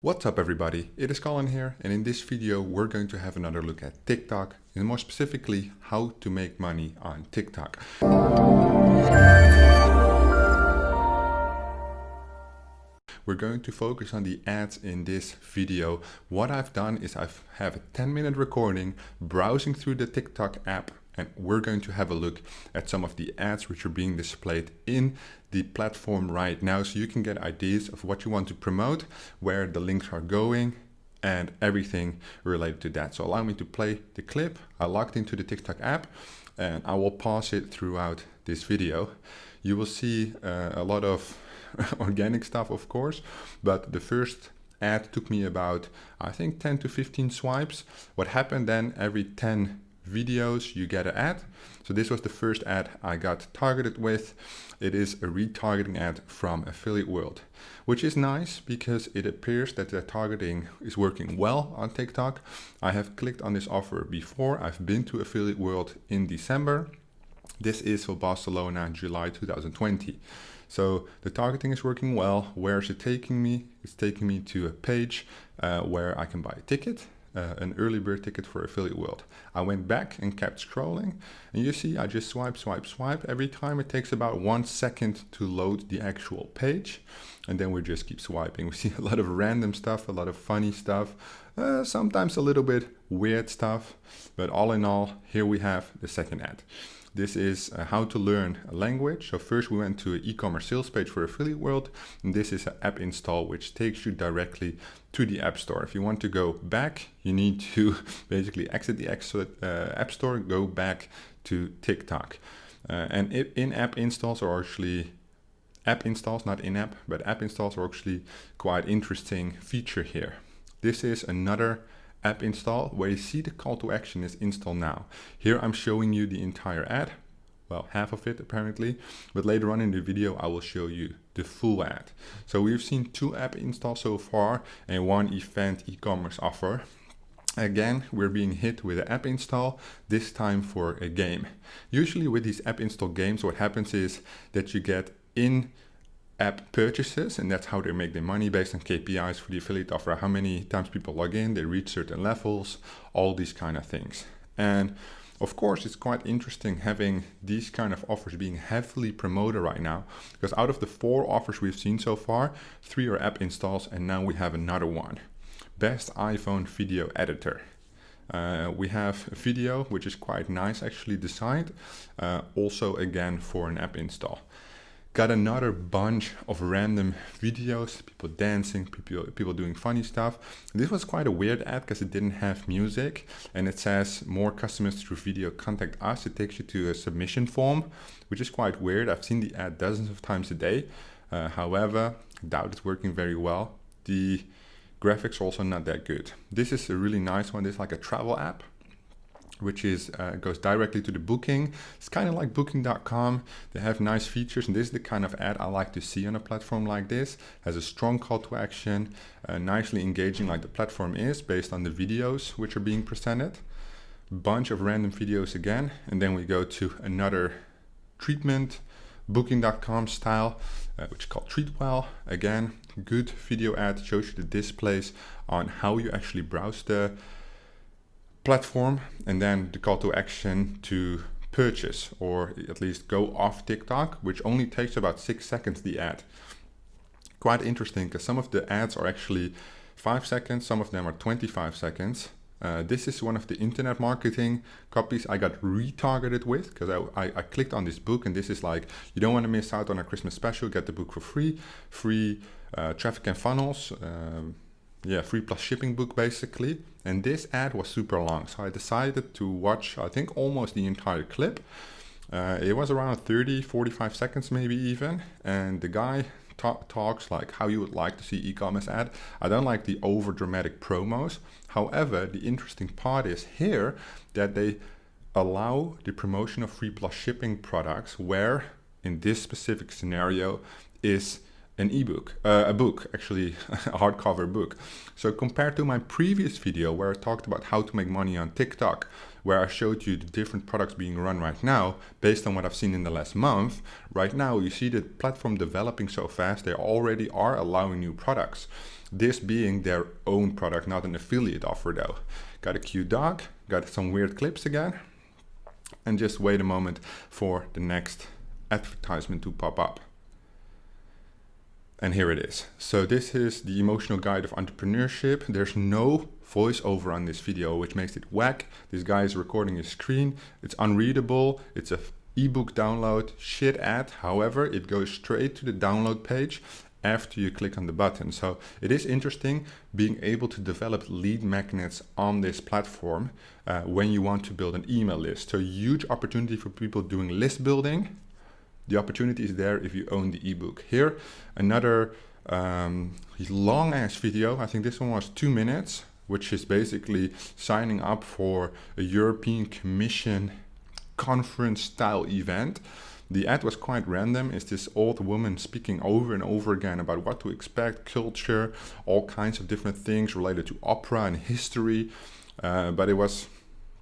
What's up everybody, it is Colin here, and in this video we're going to have another look at TikTok and more specifically how to make money on TikTok. We're going to focus on the ads in this video. What I've done is I have a 10-minute recording browsing through the TikTok app, and we're going to have a look at some of the ads which are being displayed in the platform right now, so you can get ideas of what you want to promote, where the links are going, and everything related to that. So allow me to play the clip. I logged into the TikTok app and I will pause it throughout this video. You will see a lot of organic stuff, of course, but the first ad took me about, I think, 10 to 15 swipes. What happened then, every 10 videos you get an ad. So this was the first ad I got targeted with. It is a retargeting ad from Affiliate World, which is nice because it appears that the targeting is working well on TikTok. I have clicked on this offer before. I've been to Affiliate World in December. This is for Barcelona, July 2020. So the targeting is working well. Where is it taking me? It's taking me to a page where I can buy a ticket. An early bird ticket for Affiliate World. I went back and kept scrolling, and you see I just swipe. Every time it takes about 1 second to load the actual page, and then we just keep swiping. We see a lot of random stuff, a lot of funny stuff, sometimes a little bit weird stuff, but all in all, here we have the second ad. This is how to learn a language. So first we went to an e-commerce sales page for Affiliate World, and this is an app install which takes you directly to the App Store. If you want to go back, you need to basically exit the App Store, go back to TikTok. And in-app installs are actually, app installs, not in-app, but app installs are actually quite interesting feature here. This is another app install where you see the call to action is install now. Here I'm showing you the entire ad, well, half of it apparently, but later on in the video I will show you the full ad. So we've seen 2 app installs so far and 1 event e-commerce offer. Again, we're being hit with an app install, this time for a game. Usually with these app install games, what happens is that you get in-app purchases, and that's how they make their money based on KPIs for the affiliate offer, how many times people log in, they reach certain levels, all these kind of things. And of course, it's quite interesting having these kind of offers being heavily promoted right now, because out of the 4 offers we've seen so far, 3 are app installs, and now we have another one. Best iPhone video editor. We have a video which is quite nice actually designed, also again for an app install. Got another bunch of random videos, people dancing, people doing funny stuff. This was quite a weird ad because it didn't have music, and it says more customers through video, contact us. It takes you to a submission form, which is quite weird. I've seen the ad dozens of times a day. However, I doubt it's working very well. The graphics are also not that good. This is a really nice one. This is like a travel app, which is goes directly to the booking. It's kind of like booking.com. They have nice features, and this is the kind of ad I like to see on a platform like this. Has a strong call to action, nicely engaging like the platform is based on the videos which are being presented. Bunch of random videos again, and then we go to another treatment, booking.com style, which is called Treatwell. Again, good video ad, shows you the displays on how you actually browse the platform, and then the call to action to purchase or at least go off TikTok, which only takes about 6 seconds, the ad. Quite interesting because some of the ads are actually 5 seconds, some of them are 25 seconds. This is one of the internet marketing copies I got retargeted with because I clicked on this book, and this is like, you don't want to miss out on a Christmas special, get the book for free traffic and funnels, free plus shipping book basically. And this ad was super long, so I decided to watch, I think, almost the entire clip. It was around 30-45 seconds maybe even, and the guy talks like how you would like to see e-commerce ad. I don't like the over dramatic promos. However, the interesting part is here that they allow the promotion of free plus shipping products, where in this specific scenario is an ebook, a book, actually, a hardcover book. So compared to my previous video where I talked about how to make money on TikTok, where I showed you the different products being run right now, based on what I've seen in the last month, right now you see the platform developing so fast, they already are allowing new products. This being their own product, not an affiliate offer though. Got a cute dog, got some weird clips again, and just wait a moment for the next advertisement to pop up. And here it is. So this is the emotional guide of entrepreneurship. There's no voiceover on this video, which makes it whack. This guy is recording his screen. It's unreadable. It's a ebook download, shit ad. However, it goes straight to the download page after you click on the button. So it is interesting being able to develop lead magnets on this platform when you want to build an email list. So huge opportunity for people doing list building. The opportunity is there if you own the ebook. Here, another long ass video. I think this one was 2 minutes, which is basically signing up for a European Commission conference style event. The ad was quite random. It's this old woman speaking over and over again about what to expect, culture, all kinds of different things related to opera and history. But it was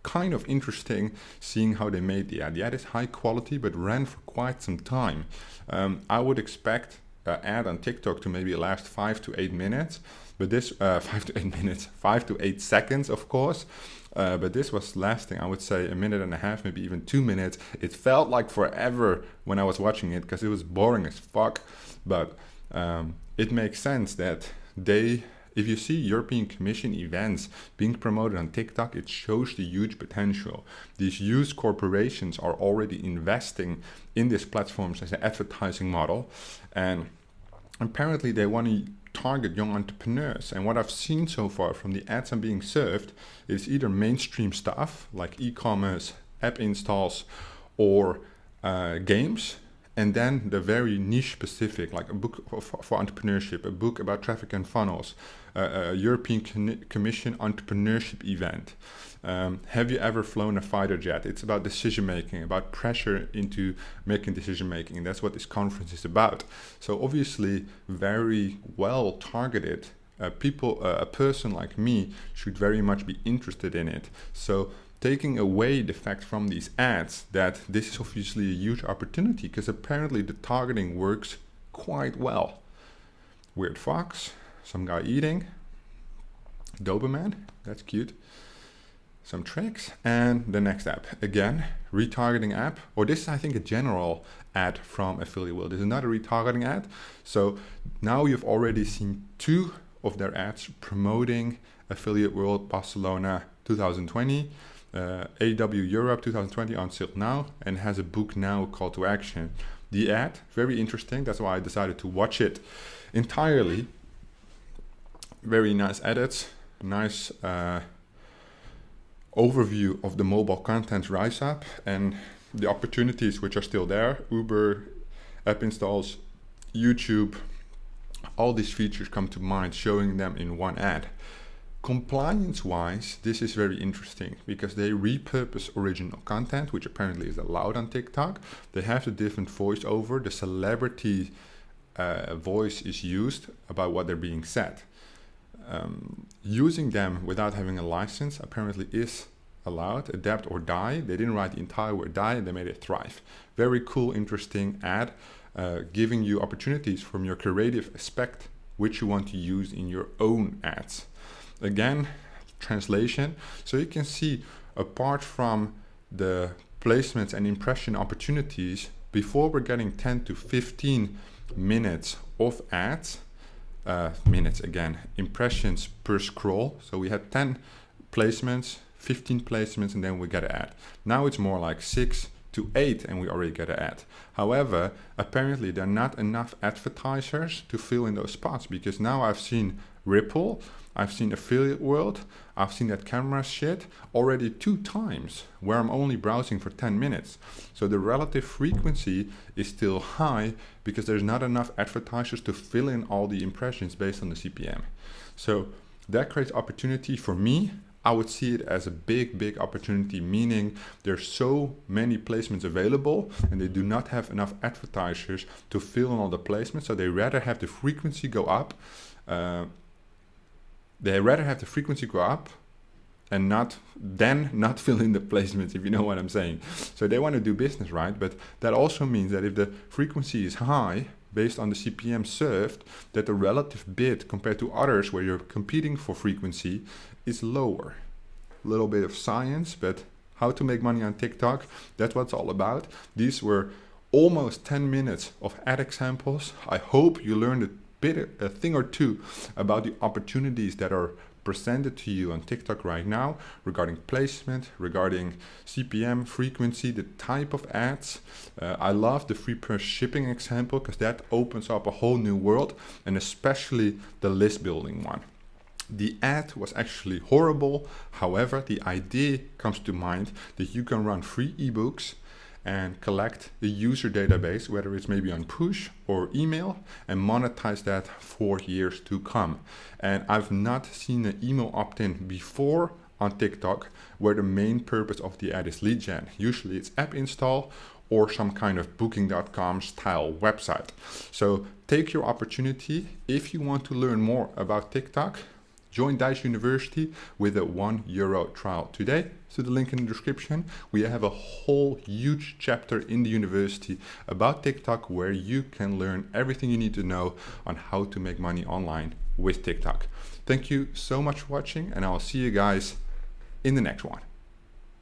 kind of interesting seeing how they made the ad. The ad is high quality, but ran for quite some time. I would expect an ad on TikTok to maybe last 5 to 8 minutes, but this 5 to 8 minutes, 5 to 8 seconds, of course. But this was lasting, I would say, 1.5 minutes, maybe even 2 minutes. It felt like forever when I was watching it because it was boring as fuck. But it makes sense that if you see European Commission events being promoted on TikTok, it shows the huge potential. These huge corporations are already investing in these platforms as an advertising model. And apparently they want to target young entrepreneurs. And what I've seen so far from the ads I'm being served is either mainstream stuff like e-commerce, app installs, or games. And then the very niche specific, like a book for entrepreneurship, a book about traffic and funnels, a European Commission entrepreneurship event. Have you ever flown a fighter jet? It's about decision making, about pressure into making decision making. That's what this conference is about. So obviously very well targeted. A person like me should very much be interested in it. So taking away the fact from these ads that this is obviously a huge opportunity because apparently the targeting works quite well. Weird fox, some guy eating, Doberman, that's cute. Some tricks, and the next app. Again, retargeting app, or this is I think a general ad from Affiliate World. This is not a retargeting ad. So now you've already seen 2 of their ads promoting Affiliate World Barcelona 2020. AW Europe 2020 on sale now, and has a book now call to action. The ad, very interesting. That's why I decided to watch it entirely. Very nice edits, nice overview of the mobile content rise up and the opportunities which are still there. Uber, app installs, YouTube, all these features come to mind, showing them in one ad. Compliance-wise, this is very interesting because they repurpose original content, which apparently is allowed on TikTok. They have the different voiceover. The celebrity voice is used about what they're being said. Using them without having a license apparently is allowed. Adapt or die. They didn't write the entire word die, they made it thrive. Very cool, interesting ad, giving you opportunities from your creative aspect, which you want to use in your own ads. Again, translation. So you can see, apart from the placements and impression opportunities, before we're getting 10 to 15 minutes of ads, impressions per scroll. So we had 10 placements, 15 placements, and then we get an ad. Now it's more like 6 to 8 and we already get an ad. However, apparently there are not enough advertisers to fill in those spots, because now I've seen Ripple, I've seen Affiliate World, I've seen that camera shit already 2 times where I'm only browsing for 10 minutes. So the relative frequency is still high because there's not enough advertisers to fill in all the impressions based on the CPM. So that creates opportunity for me. I would see it as a big opportunity, meaning there's so many placements available and they do not have enough advertisers to fill in all the placements. So they rather have the frequency go up. And not fill in the placements, if you know what I'm saying. So they want to do business, right? But that also means that if the frequency is high, based on the CPM served, that the relative bid compared to others where you're competing for frequency is lower. A little bit of science, but how to make money on TikTok, that's what it's all about. These were almost 10 minutes of ad examples. I hope you learned a thing or two about the opportunities that are presented to you on TikTok right now regarding placement, regarding CPM, frequency, the type of ads. I love the free per shipping example because that opens up a whole new world, and especially the list building one. The ad was actually horrible. However, the idea comes to mind that you can run free ebooks and collect the user database, whether it's maybe on push or email, and monetize that for years to come. And I've not seen an email opt-in before on TikTok where the main purpose of the ad is lead gen. Usually it's app install or some kind of booking.com style website. So take your opportunity. If you want to learn more about TikTok, join Dijs University with a €1 trial today. So the link in the description. We have a whole huge chapter in the university about TikTok where you can learn everything you need to know on how to make money online with TikTok. Thank you so much for watching, and I'll see you guys in the next one.